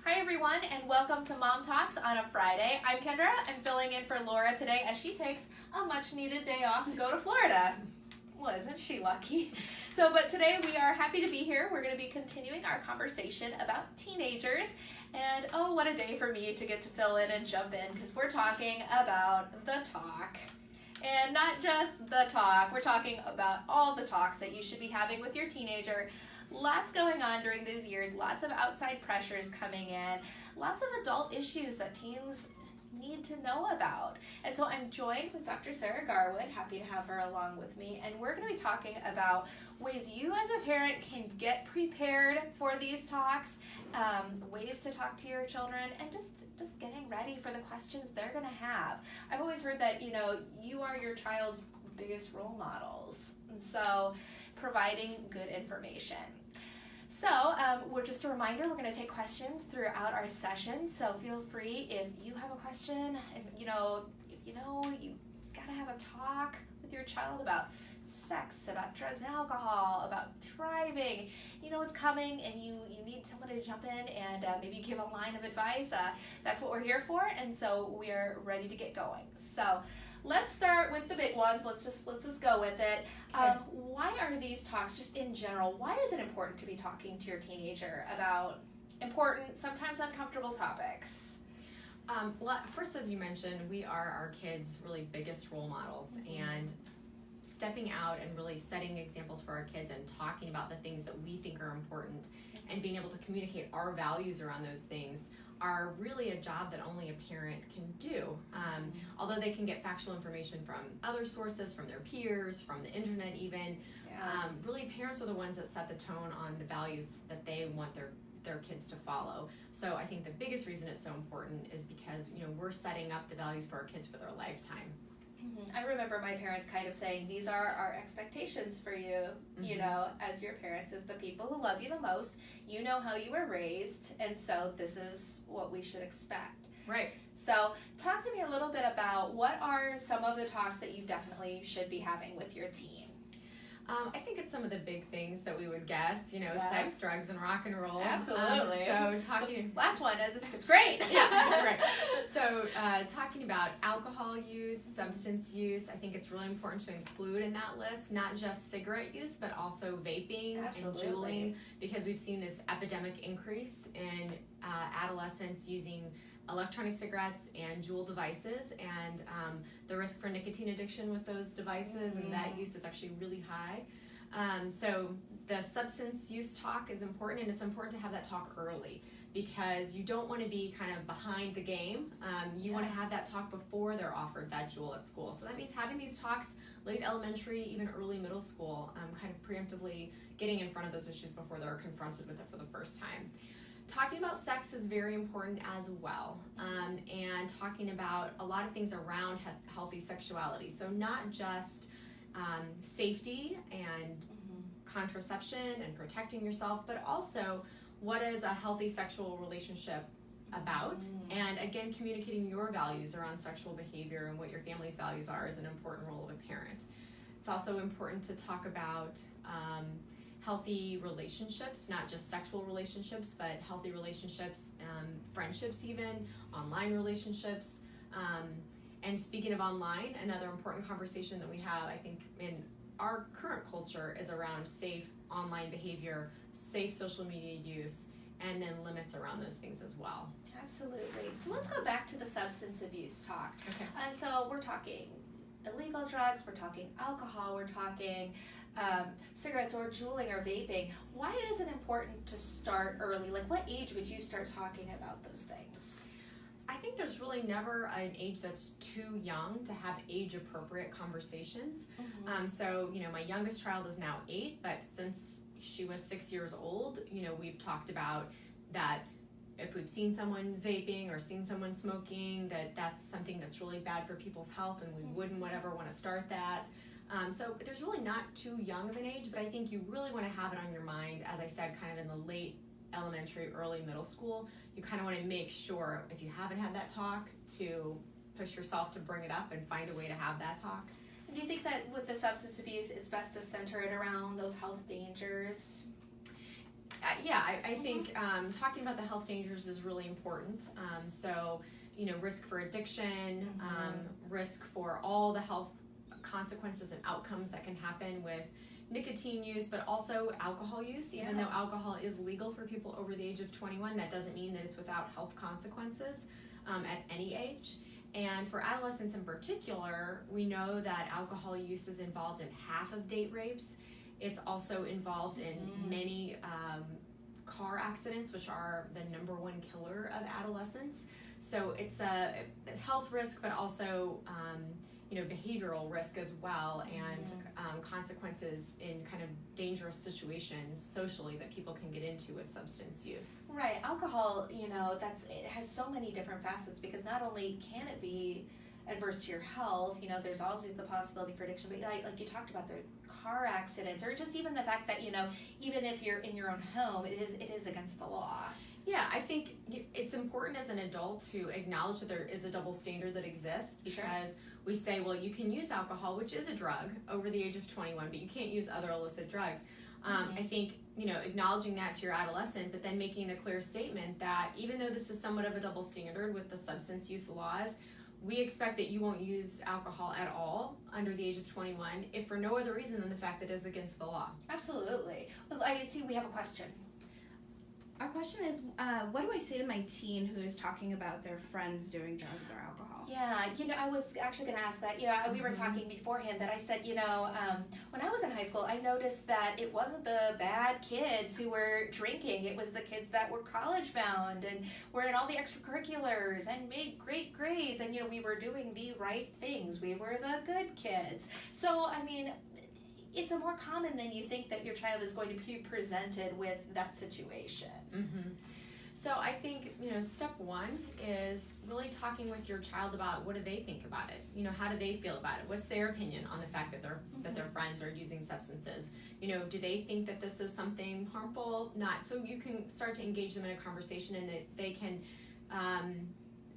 Hi everyone, and welcome to Mom Talks on a Friday. I'm Kendra. I'm filling in for Laura today as she takes a much needed day off to go to Florida. Well, isn't she lucky? But today we are happy to be here. We're going to be continuing our conversation about teenagers. And oh, what a day for me to get to fill in and jump in, because we're talking about the talk. And not just the talk, we're talking about all the talks that you should be having with your teenager. Lots going on during these years, lots of outside pressures coming in, lots of adult issues that teens need to know about. And so I'm joined with Dr. Sarah Garwood, happy to have her along with me, and we're going to be talking about ways you as a parent can get prepared for these talks, ways to talk to your children, and just getting ready for the questions they're going to have. I've always heard that, you are your child's biggest role models, and so providing good information. So, we're just a reminder, we're going to take questions throughout our session, so feel free if you have a question, if you gotta have a talk with your child about sex, about drugs and alcohol, about driving, what's coming, and you need somebody to jump in and maybe give a line of advice. That's what we're here for, and so we are ready to get going. So let's start with the big ones. Let's just go with it. Okay. Why are these talks, just in general, why is it important to be talking to your teenager about important, sometimes uncomfortable topics? Well, first, as you mentioned, we are our kids' really biggest role models, and stepping out and really setting examples for our kids and talking about the things that we think are important and being able to communicate our values around those things are really a job that only a parent can do. Although they can get factual information from other sources, from their peers, from the internet even, really parents are the ones that set the tone on the values that they want their kids to follow. So I think the biggest reason it's so important is because we're setting up the values for our kids for their lifetime. I remember my parents kind of saying, these are our expectations for you, as your parents, as the people who love you the most. You know how you were raised, and so this is what we should expect. Right. So talk to me a little bit about what are some of the talks that you definitely should be having with your teen. I think it's some of the big things that we would guess, sex, drugs, and rock and roll. Absolutely. Talking... The last one, it's great. Yeah, right. So talking about alcohol use, substance use, I think it's really important to include in that list, not just cigarette use, but also vaping and juuling, because we've seen this epidemic increase in adolescents using electronic cigarettes and Juul devices, and the risk for nicotine addiction with those devices and that use is actually really high. So the substance use talk is important, and it's important to have that talk early because you don't want to be kind of behind the game. You want to have that talk before they're offered that Juul at school. So that means having these talks late elementary, even early middle school, kind of preemptively getting in front of those issues before they're confronted with it for the first time. Talking about sex is very important as well, and talking about a lot of things around healthy sexuality. So not just safety and contraception and protecting yourself, but also what is a healthy sexual relationship about, and again, communicating your values around sexual behavior and what your family's values are is an important role of a parent. It's also important to talk about healthy relationships, not just sexual relationships, but healthy relationships, friendships even, online relationships. And speaking of online, another important conversation that we have, I think, in our current culture is around safe online behavior, safe social media use, and then limits around those things as well. Absolutely. So let's go back to the substance abuse talk. Okay. And so we're talking illegal drugs, we're talking alcohol, we're talking cigarettes or juuling or vaping. Why is it important to start early? Like, what age would you start talking about those things? I think there's really never an age that's too young to have age-appropriate conversations. So, my youngest child is now 8, but since she was 6 years old, we've talked about that if we've seen someone vaping or seen someone smoking, that's something that's really bad for people's health, and we wouldn't ever want to start that. So there's really not too young of an age, but I think you really want to have it on your mind, as I said, kind of in the late elementary, early middle school. You kind of want to make sure, if you haven't had that talk, to push yourself to bring it up and find a way to have that talk. Do you think that with the substance abuse, it's best to center it around those health dangers? I think talking about the health dangers is really important. So, risk for addiction, risk for all the health consequences and outcomes that can happen with nicotine use, but also alcohol use. Even though alcohol is legal for people over the age of 21, that doesn't mean that it's without health consequences at any age. And for adolescents in particular, we know that alcohol use is involved in half of date rapes. It's also involved in many car accidents, which are the number one killer of adolescents. So it's a health risk, but also behavioral risk as well, and consequences in kind of dangerous situations socially that people can get into with substance use. Right. Alcohol, it has so many different facets, because not only can it be adverse to your health, there's always the possibility for addiction, but like you talked about, the car accidents, or just even the fact that, even if you're in your own home, it is against the law. Yeah, I think it's important as an adult to acknowledge that there is a double standard that exists, because we say, well, you can use alcohol, which is a drug, over the age of 21, but you can't use other illicit drugs. I think, acknowledging that to your adolescent, but then making a clear statement that even though this is somewhat of a double standard with the substance use laws, we expect that you won't use alcohol at all under the age of 21, if for no other reason than the fact that it is against the law. Absolutely. Well, I see we have a question. Our question is, what do I say to my teen who is talking about their friends doing drugs or alcohol? Yeah, I was actually going to ask that. We were talking beforehand that I said, when I was in high school, I noticed that it wasn't the bad kids who were drinking. It was the kids that were college bound and were in all the extracurriculars and made great grades. And, we were doing the right things. We were the good kids. So, I mean, it's more common than you think that your child is going to be presented with that situation. So I think, step one is really talking with your child about what do they think about it. How do they feel about it? What's their opinion on the fact that their friends are using substances? Do they think that this is something harmful? Not. So you can start to engage them in a conversation, and that they can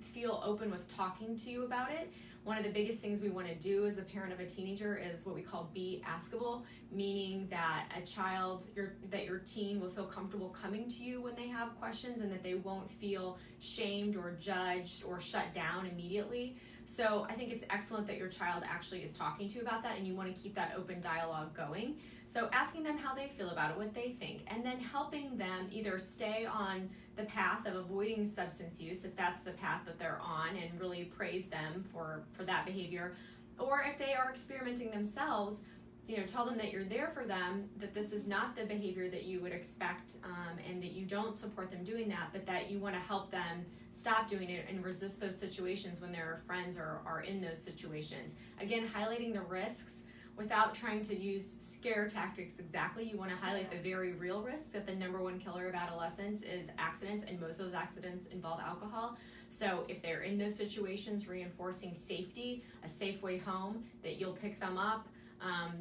feel open with talking to you about it. One of the biggest things we want to do as a parent of a teenager is what we call be askable, meaning that your teen will feel comfortable coming to you when they have questions, and that they won't feel shamed or judged or shut down immediately. So I think it's excellent that your child actually is talking to you about that, and you want to keep that open dialogue going. So asking them how they feel about it, what they think, and then helping them either stay on the path of avoiding substance use, if that's the path that they're on, and really praise them for that behavior. Or if they are experimenting themselves, tell them that you're there for them, that this is not the behavior that you would expect, and that you don't support them doing that, but that you want to help them stop doing it and resist those situations when their friends are in those situations. Again, highlighting the risks without trying to use scare tactics exactly. You want to highlight the very real risks, that the number one killer of adolescents is accidents, and most of those accidents involve alcohol. So if they're in those situations, reinforcing safety, a safe way home, that you'll pick them up,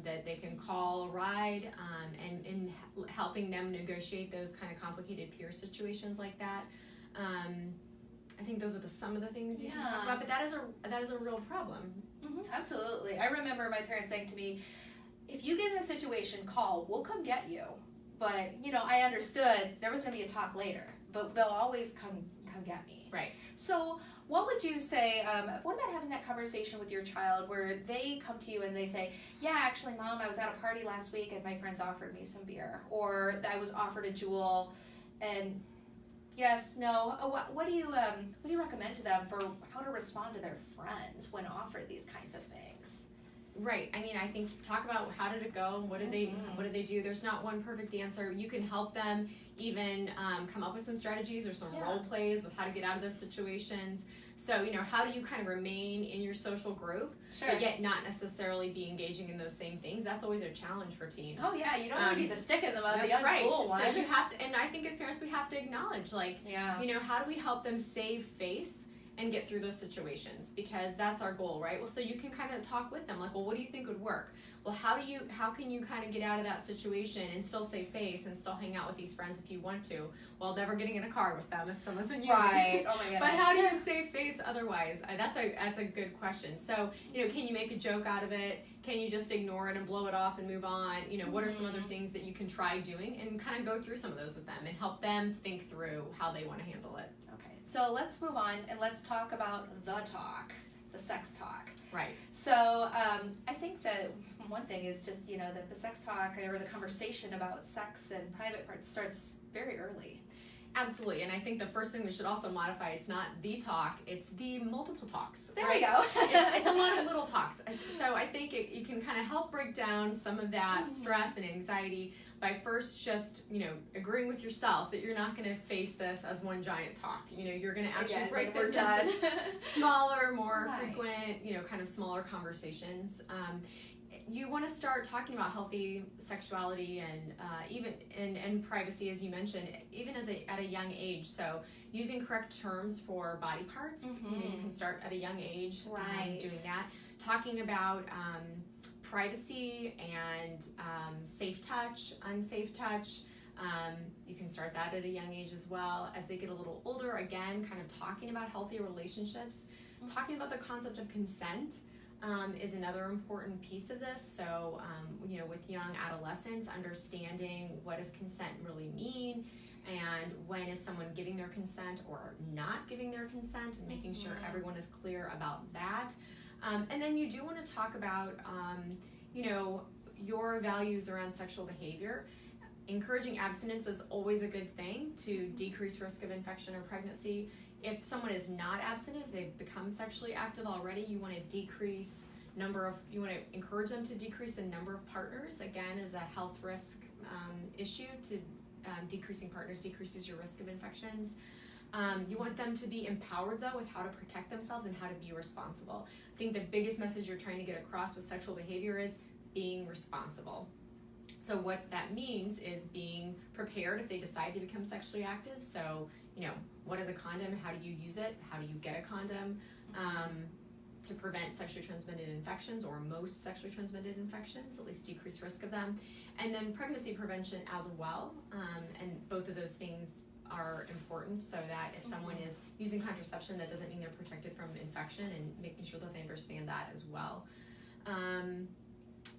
that they can call a ride, and helping them negotiate those kind of complicated peer situations like that. I think those are some of the things you can talk about, but that is a real problem. Absolutely. I remember my parents saying to me, if you get in a situation, call, we'll come get you. But, I understood there was going to be a talk later, but they'll always come get me. Right. So what would you say, what about having that conversation with your child where they come to you and they say, yeah, actually, Mom, I was at a party last week and my friends offered me some beer, or I was offered a Juul, and yes, no. What do you recommend to them for how to respond to their friends when offered these kinds of things? Right. I mean, I think talk about how did it go, what did they do. There's not one perfect answer. You can help them even come up with some strategies or some role plays with how to get out of those situations. So, how do you kind of remain in your social group, but yet not necessarily be engaging in those same things? That's always a challenge for teens. Oh yeah, you don't want to be the stick in the mud, the uncool one. So you have to, and I think as parents we have to acknowledge, how do we help them save face and get through those situations, because that's our goal, right? Well, so you can kind of talk with them, like, well, what do you think would work? well, how can you kind of get out of that situation and still save face and still hang out with these friends if you want to, while never getting in a car with them if someone's been using Right. Oh my goodness. But how do you save face otherwise? That's a good question. So, can you make a joke out of it? Can you just ignore it and blow it off and move on? What are some other things that you can try doing, and kind of go through some of those with them and help them think through how they want to handle it. Okay, so let's move on and let's talk about the sex talk. Right. So I think that one thing is just, that the sex talk or the conversation about sex and private parts starts very early. Absolutely, and I think the first thing we should also modify, it's not the talk, it's the multiple talks. There right? we go. it's a lot of little talks. So I think you can kind of help break down some of that stress and anxiety by first just, agreeing with yourself that you're not going to face this as one giant talk. You're going to actually break this into smaller, more frequent, kind of smaller conversations. You want to start talking about healthy sexuality and even and privacy, as you mentioned, even at a young age. So using correct terms for body parts, you can start at a young age doing that. Talking about privacy and safe touch, unsafe touch. You can start that at a young age as well. As they get a little older, again, kind of talking about healthy relationships, talking about the concept of consent. Is another important piece of this. So, with young adolescents, understanding what does consent really mean, and when is someone giving their consent or not giving their consent, and making sure everyone is clear about that. And then you do want to talk about, your values around sexual behavior. Encouraging abstinence is always a good thing to decrease risk of infection or pregnancy. If someone is not abstinent, if they've become sexually active already, you want to you want to encourage them to decrease the number of partners. Again, as a health risk issue, to decreasing partners decreases your risk of infections. You want them to be empowered, though, with how to protect themselves and how to be responsible. I think the biggest message you're trying to get across with sexual behavior is being responsible. So what that means is being prepared if they decide to become sexually active. So, what is a condom? How do you use it? How do you get a condom? To prevent sexually transmitted infections, or most sexually transmitted infections, at least decrease risk of them. And then pregnancy prevention as well. And both of those things are important, so that if someone is using contraception, that doesn't mean they're protected from infection, and making sure that they understand that as well.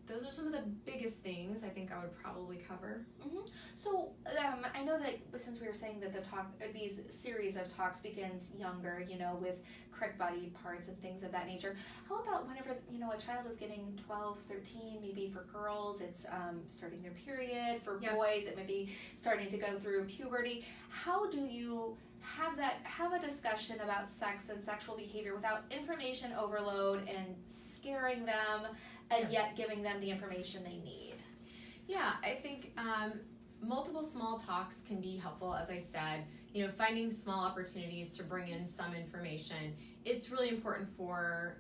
Those are some of the biggest things I think I would probably cover. So I know that since we were saying that these series of talks begins younger, with correct body parts and things of that nature. How about whenever a child is getting 12, 13, maybe for girls it's starting their period, for boys it may be starting to go through puberty. How do you have a discussion about sex and sexual behavior without information overload and scaring them, and yet giving them the information they need? Yeah, I think multiple small talks can be helpful, as I said. Finding small opportunities to bring in some information. It's really important for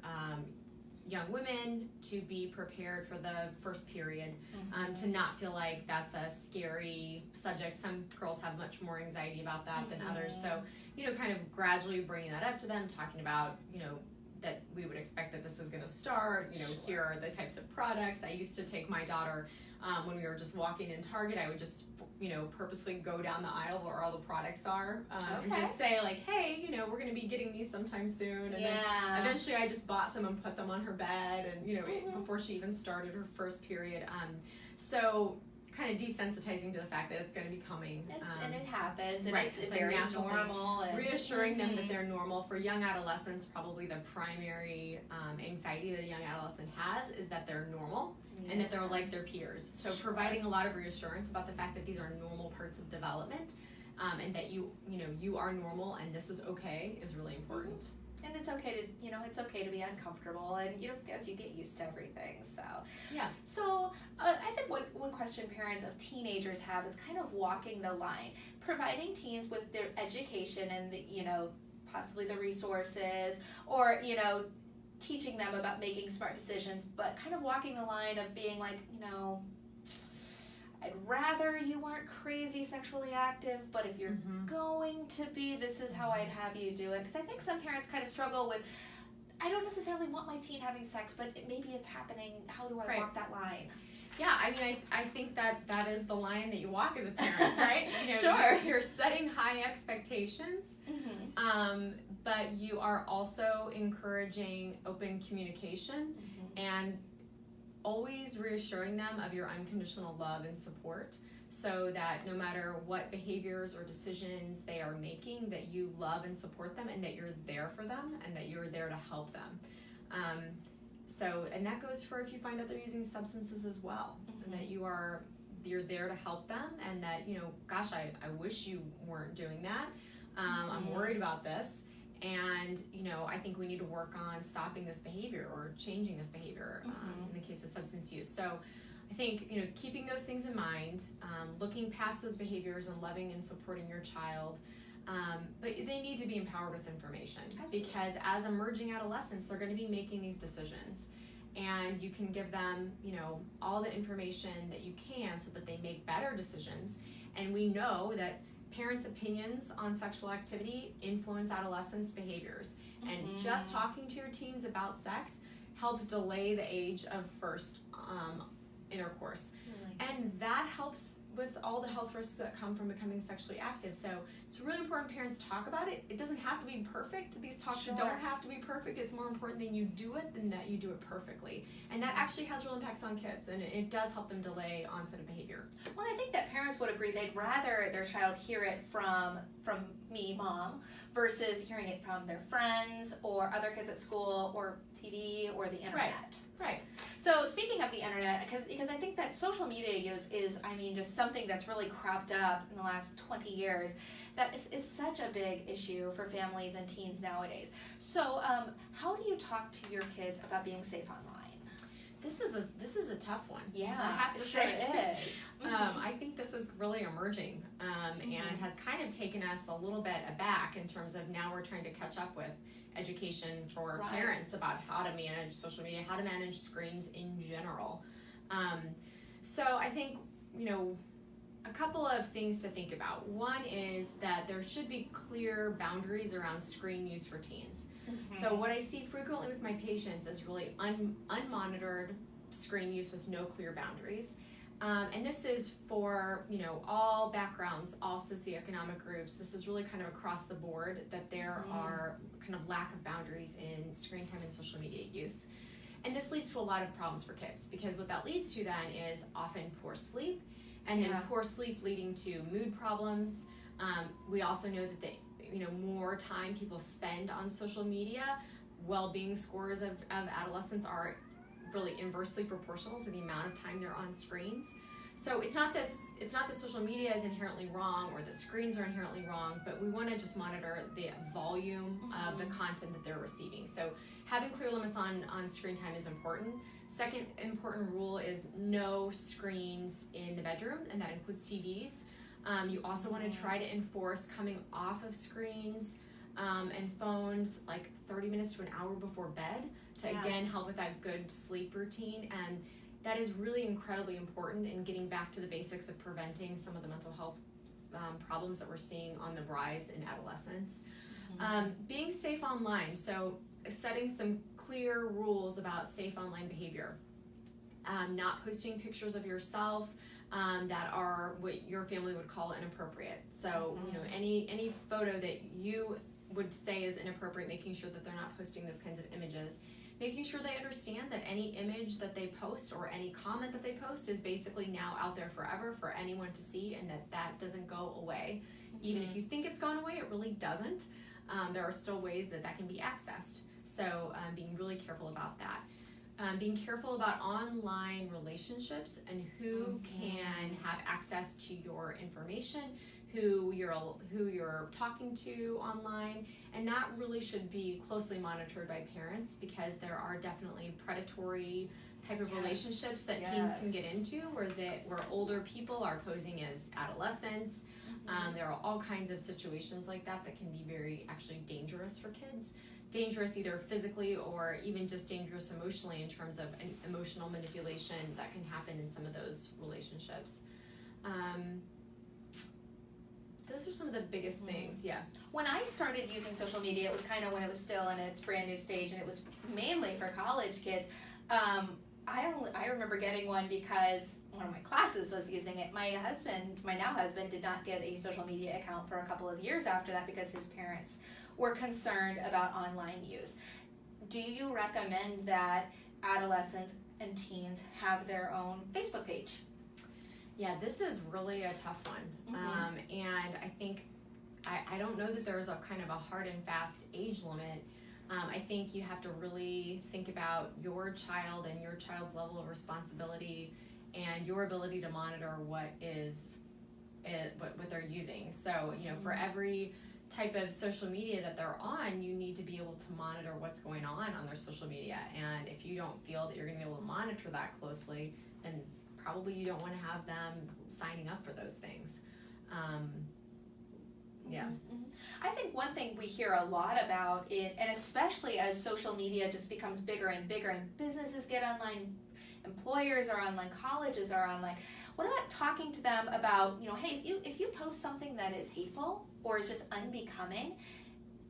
young women to be prepared for the first period, to not feel like that's a scary subject. Some girls have much more anxiety about that than others. So, kind of gradually bringing that up to them, talking about, that we would expect that this is going to start, here are the types of products. I used to take my daughter, when we were just walking in Target, I would just, purposely go down the aisle where all the products are, and just say like, hey, we're going to be getting these sometime soon. And then eventually I just bought some and put them on her bed, and, before she even started her first period. So kind of desensitizing to the fact that it's going to be coming. And it happens, and right. it's It's very natural normal. And reassuring them that they're normal. For young adolescents, probably the primary anxiety that a young adolescent has is that they're normal and that they're like their peers. So providing a lot of reassurance about the fact that these are normal parts of development, and that you are normal and this is okay is really important. And it's okay to be uncomfortable, and as you get used to everything. So yeah. So I think one question parents of teenagers have is kind of walking the line, providing teens with their education and possibly the resources, or teaching them about making smart decisions, but kind of walking the line of being like, I'd rather you weren't crazy sexually active, but if you're going to be, this is how I'd have you do it. Because I think some parents kind of struggle with, I don't necessarily want my teen having sex, but maybe it's happening. How do I Right. walk that line? Yeah, I mean, I think that is the line that you walk as a parent, right? Sure. You're setting high expectations, but you are also encouraging open communication and always reassuring them of your unconditional love and support, so that no matter what behaviors or decisions they are making, that you love and support them, and that you're there for them, and that you're there to help them. And that goes for if you find out they're using substances as well, and that you're there to help them, and that, gosh, I wish you weren't doing that. I'm worried about this, and I think we need to work on stopping this behavior or changing this behavior in the case of substance use. So I think keeping those things in mind, looking past those behaviors and loving and supporting your child. But they need to be empowered with information. Absolutely. Because as emerging adolescents, they're going to be making these decisions, and you can give them, all the information that you can so that they make better decisions. And we know that parents' opinions on sexual activity influence adolescents' behaviors. And just talking to your teens about sex helps delay the age of first intercourse. And that helps with all the health risks that come from becoming sexually active. So it's really important parents talk about it. It doesn't have to be perfect. These talks don't have to be perfect. It's more important that you do it than that you do it perfectly. And that actually has real impacts on kids, and it does help them delay onset of behavior. Well, I think that parents would agree they'd rather their child hear it from me, mom, versus hearing it from their friends or other kids at school or TV or the internet. Right. So speaking of the internet, because I think that social media use is, just something that's really cropped up in the last 20 years that is such a big issue for families and teens nowadays. So how do you talk to your kids about being safe online? This is a tough one. Yeah, I have to sure say it is. I think this is really emerging and has kind of taken us a little bit aback in terms of now we're trying to catch up with education for parents about how to manage social media, how to manage screens in general. So I think, a couple of things to think about. One is that there should be clear boundaries around screen use for teens. So what I see frequently with my patients is really unmonitored screen use with no clear boundaries. And this is for, all backgrounds, all socioeconomic groups. This is really kind of across the board that there are kind of lack of boundaries in screen time and social media use. And this leads to a lot of problems for kids, because what that leads to then is often poor sleep, and then poor sleep leading to mood problems. We also know that more time people spend on social media, well-being scores of adolescents are really inversely proportional to the amount of time they're on screens. So it's not that social media is inherently wrong or the screens are inherently wrong, but we want to just monitor the volume of the content that they're receiving. So having clear limits on screen time is important. Second important rule is no screens in the bedroom, and that includes TVs. You also want to try to enforce coming off of screens and phones like 30 minutes to an hour before bed to again help with that good sleep routine. And that is really incredibly important in getting back to the basics of preventing some of the mental health problems that we're seeing on the rise in adolescence. Being safe online, so setting some clear rules about safe online behavior. Not posting pictures of yourself that are what your family would call inappropriate. So, any photo that you would say is inappropriate, making sure that they're not posting those kinds of images. Making sure they understand that any image that they post or any comment that they post is basically now out there forever for anyone to see, and that doesn't go away. Even if you think it's gone away, it really doesn't. There are still ways that can be accessed. So being really careful about that. Being careful about online relationships and who can have access to your information, who you're talking to online, and that really should be closely monitored by parents, because there are definitely predatory type of relationships that teens can get into where older people are posing as adolescents. There are all kinds of situations like that can be very actually dangerous for kids. Dangerous either physically or even just dangerous emotionally in terms of an emotional manipulation that can happen in some of those relationships. those are some of the biggest things. Yeah. When I started using social media, it was kind of when it was still in its brand new stage, and it was mainly for college kids. I remember getting one because one of my classes was using it. My now husband, did not get a social media account for a couple of years after that because his parents were concerned about online use. Do you recommend that adolescents and teens have their own Facebook page? Yeah, this is really a tough one. And I think, I don't know that there's a kind of a hard and fast age limit. I think you have to really think about your child and your child's level of responsibility and your ability to monitor what they're using. So, for every type of social media that they're on, you need to be able to monitor what's going on their social media. And if you don't feel that you're going to be able to monitor that closely, then probably you don't want to have them signing up for those things. Yeah. I think one thing we hear a lot about it, and especially as social media just becomes bigger and bigger and businesses get online, employers are online, colleges are online, what about talking to them about, hey, if you post something that is hateful or is just unbecoming,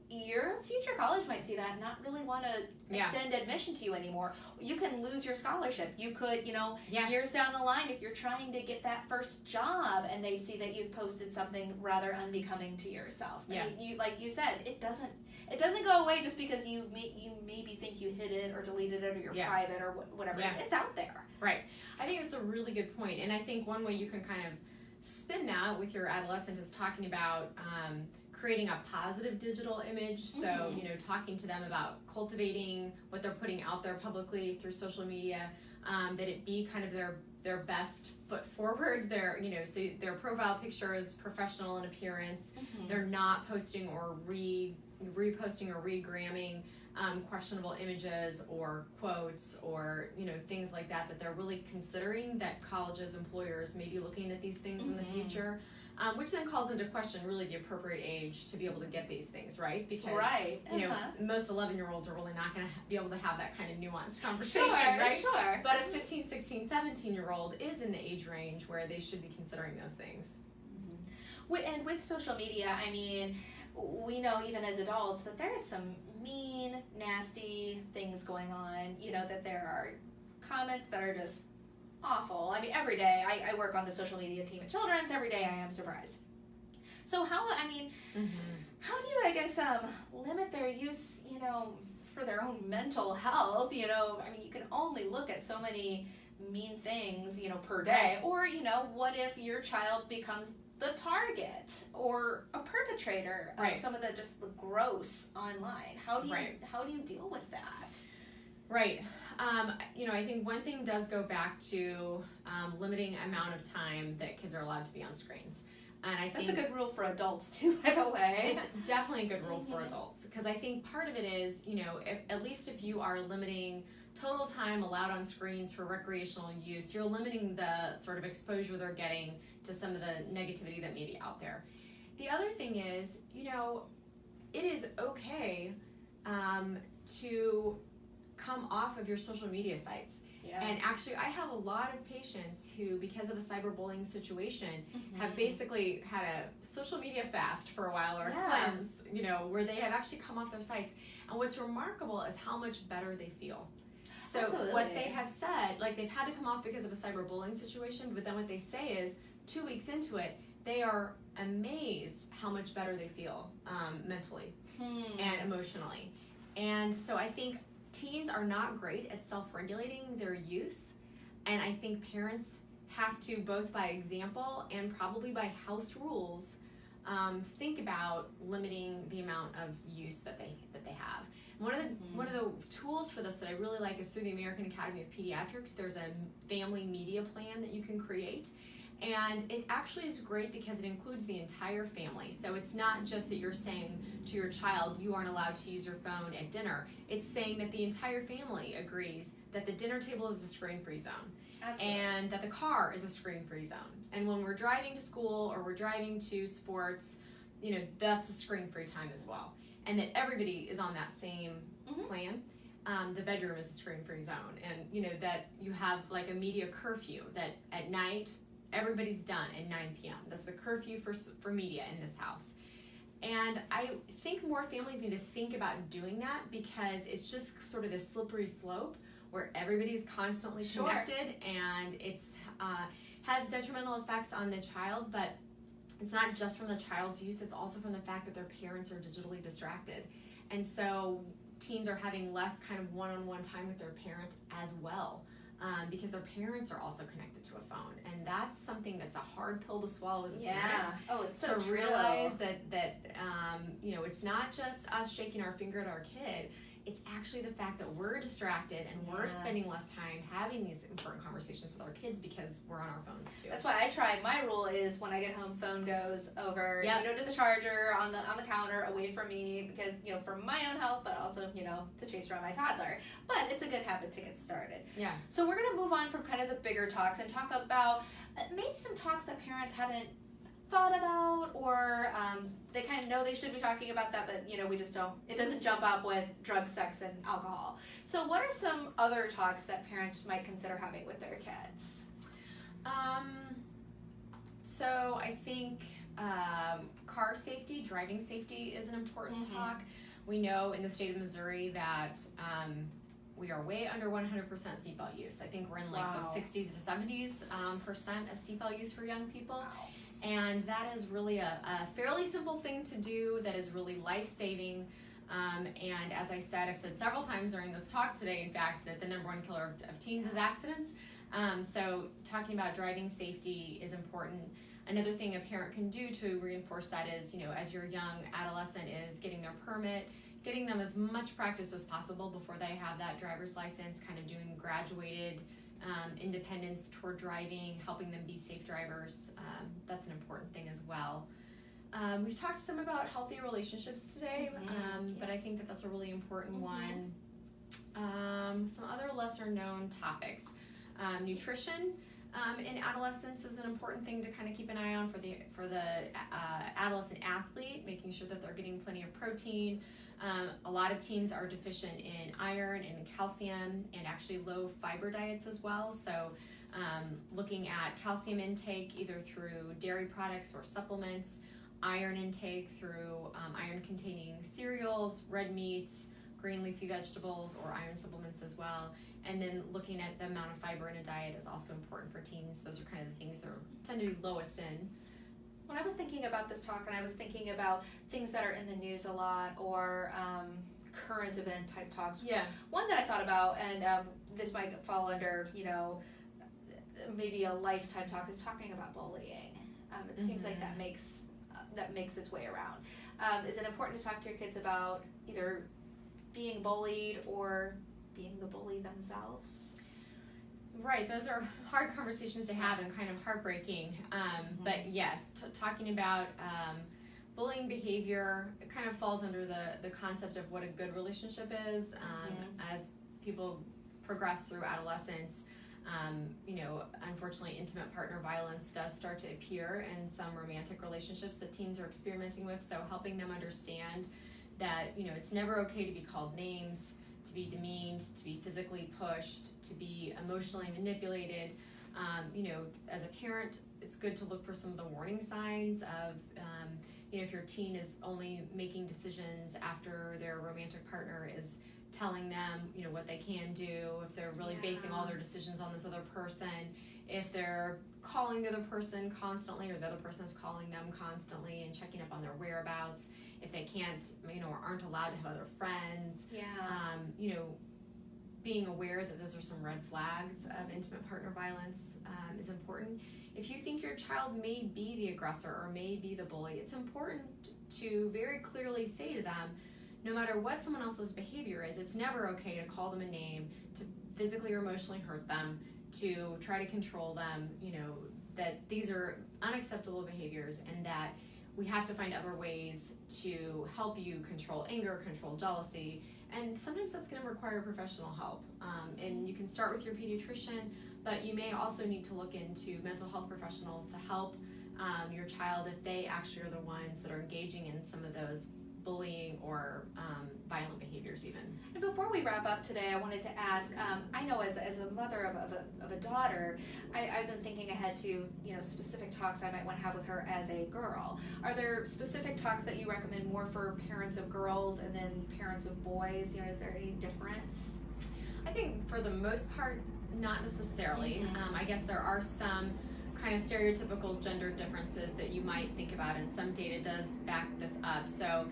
your future college might see that and not really want to extend admission to you anymore. You can lose your scholarship. You could, years down the line, if you're trying to get that first job and they see that you've posted something rather unbecoming to yourself. I mean, like you said, it doesn't go away just because you maybe think you hid it or deleted it or you're private or whatever. Yeah. It's out there. Right. I think that's a really good point. And I think one way you can kind of spin that with your adolescent is talking about creating a positive digital image. So, talking to them about cultivating what they're putting out there publicly through social media, that it be kind of their best foot forward. So their profile picture is professional in appearance. They're not posting or reposting or regramming questionable images or quotes or things like that they're really considering, that colleges, employers may be looking at these things in the future, which then calls into question really the appropriate age to be able to get these things, right? Because most 11-year-olds are really not going to be able to have that kind of nuanced conversation, right? Sure. But a 15, 16, 17-year-old is in the age range where they should be considering those things. And with social media, I mean, we know even as adults that there is some mean, nasty things going on, that there are comments that are just awful. I mean, every day, I work on the social media team at Children's, every day I am surprised. So how do you, I guess, limit their use, for their own mental health? I mean, you can only look at so many mean things, per day. Or, what if your child becomes the target or a perpetrator of some of the gross online? How do you deal with that? Right. I think one thing does go back to limiting amount of time that kids are allowed to be on screens. And I think that's a good rule for adults too, by the way. It's definitely a good rule for adults, because I think part of it is, at least if you are limiting total time allowed on screens for recreational use, you're limiting the sort of exposure they're getting to some of the negativity that may be out there. The other thing is, it is okay to come off of your social media sites. Yeah. And actually, I have a lot of patients who, because of a cyberbullying situation, have basically had a social media fast for a while, or a cleanse, where they have actually come off their sites. And what's remarkable is how much better they feel. So Absolutely. What they have said, like they've had to come off because of a cyberbullying situation, but then what they say is 2 weeks into it, they are amazed how much better they feel mentally and emotionally. And so I think teens are not great at self-regulating their use, and I think parents have to, both by example and probably by house rules, think about limiting the amount of use that they have. One of the tools for this that I really like is through the American Academy of Pediatrics. There's a family media plan that you can create. And it actually is great because it includes the entire family. So it's not just that you're saying to your child, you aren't allowed to use your phone at dinner. It's saying that the entire family agrees that the dinner table is a screen-free zone. Absolutely. And that the car is a screen-free zone. And when we're driving to school or we're driving to sports, that's a screen-free time as well. And that everybody is on that same plan. The bedroom is a screen-free zone. And, that you have like a media curfew, that at night, everybody's done at 9 p.m. That's the curfew for media in this house. And I think more families need to think about doing that, because it's just sort of this slippery slope where everybody's constantly connected, and it's has detrimental effects on the child, but it's not just from the child's use, it's also from the fact that their parents are digitally distracted. And so teens are having less kind of one-on-one time with their parent as well, because their parents are also connected to a phone. And that's something that's a hard pill to swallow as a parent. Oh, it's so to true. realize that it's not just us shaking our finger at our kid. It's actually the fact that we're distracted and we're spending less time having these important conversations with our kids because we're on our phones too. That's why I try. My rule is when I get home, phone goes over, Yep. to the charger on the counter away from me, because, for my own health, but also, to chase around my toddler. But it's a good habit to get started. Yeah. So we're going to move on from kind of the bigger talks and talk about maybe some talks that parents haven't thought about, or they kind of know they should be talking about that, but we just don't. It doesn't jump up with drugs, sex, and alcohol. So what are some other talks that parents might consider having with their kids? So I think car safety, driving safety is an important talk. We know in the state of Missouri that we are way under 100% seatbelt use. I think we're in like the 60s to 70s percent of seatbelt use for young people. Wow. And that is really a fairly simple thing to do that is really life-saving. And as I've said several times during this talk today, in fact, that the number one killer of teens is accidents. So talking about driving safety is important. Another thing a parent can do to reinforce that is, as your young adolescent is getting their permit, getting them as much practice as possible before they have that driver's license, kind of doing graduated independence toward driving, helping them be safe drivers. That's an important thing as well. We've talked some about healthy relationships today, but I think that's a really important one. Some other lesser known topics. Nutrition in adolescence is an important thing to kind of keep an eye on for the adolescent athlete, making sure that they're getting plenty of protein. A lot of teens are deficient in iron and calcium, and actually low fiber diets as well. So looking at calcium intake either through dairy products or supplements, iron intake through iron-containing cereals, red meats, green leafy vegetables, or iron supplements as well. And then looking at the amount of fiber in a diet is also important for teens. Those are kind of the things that tend to be lowest in. When I was thinking about this talk, and I was thinking about things that are in the news a lot, or current event type talks. Yeah. One that I thought about, and this might fall under, maybe a lifetime talk, is talking about bullying. It seems like that makes its way around. Is it important to talk to your kids about either being bullied or being the bully themselves? Right, those are hard conversations to have and kind of heartbreaking. But yes, talking about bullying behavior, it kind of falls under the concept of what a good relationship is. As people progress through adolescence, unfortunately intimate partner violence does start to appear in some romantic relationships that teens are experimenting with. So helping them understand that, it's never okay to be called names, to be demeaned, to be physically pushed, to be emotionally manipulated. As a parent, it's good to look for some of the warning signs of, if your teen is only making decisions after their romantic partner is telling them, what they can do, if they're really basing all their decisions on this other person, if they're calling the other person constantly or the other person is calling them constantly and checking up on their whereabouts, if they can't, or aren't allowed to have other friends, being aware that those are some red flags of intimate partner violence is important. If you think your child may be the aggressor or may be the bully, it's important to very clearly say to them, no matter what someone else's behavior is, it's never okay to call them a name, to physically or emotionally hurt them, to try to control them, that these are unacceptable behaviors and that we have to find other ways to help you control anger, control jealousy, and sometimes that's going to require professional help. And you can start with your pediatrician, but you may also need to look into mental health professionals to help your child if they actually are the ones that are engaging in some of those bullying or violent behaviors even. And before we wrap up today, I wanted to ask, I know as the mother of a daughter, I've been thinking ahead to, specific talks I might want to have with her as a girl. Are there specific talks that you recommend more for parents of girls and then parents of boys? Is there any difference? I think for the most part, not necessarily. I guess there are some kind of stereotypical gender differences that you might think about, and some data does back this up. So,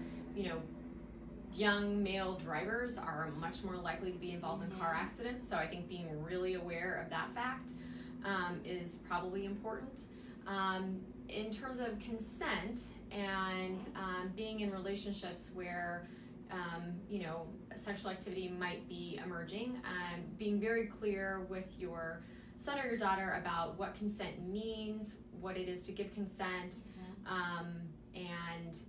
young male drivers are much more likely to be involved in car accidents. So I think being really aware of that fact is probably important. In terms of consent and being in relationships where sexual activity might be emerging, being very clear with your son or your daughter about what consent means, what it is to give consent, and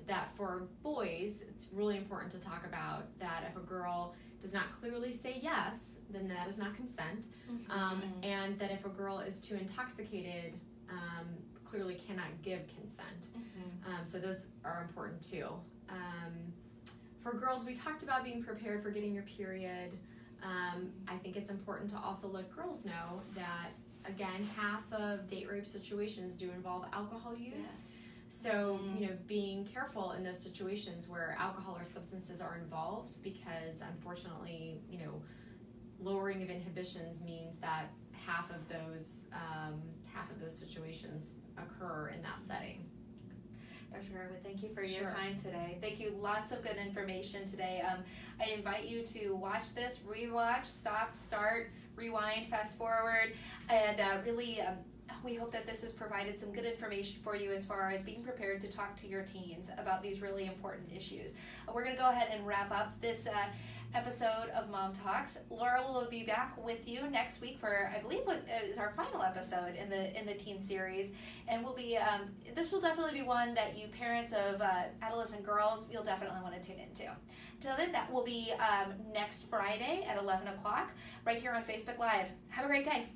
that for boys, it's really important to talk about that if a girl does not clearly say yes, then that is not consent, and that if a girl is too intoxicated, clearly cannot give consent. So those are important too. For girls, we talked about being prepared for getting your period. I think it's important to also let girls know that, again, half of date rape situations do involve alcohol use. Yes. So, being careful in those situations where alcohol or substances are involved, because unfortunately, lowering of inhibitions means that half of those situations occur in that setting. Dr. Garwood, thank you for your time today. Thank you. Lots of good information today. I invite you to watch this, rewatch, stop, start, rewind, fast forward, and really we hope that this has provided some good information for you as far as being prepared to talk to your teens about these really important issues. We're going to go ahead and wrap up this episode of Mom Talks. Laura will be back with you next week for, I believe, what is our final episode in the teen series, and we'll be this will definitely be one that you parents of adolescent girls, you'll definitely want to tune into. Till then, that will be next Friday at 11 o'clock right here on Facebook Live. Have a great day.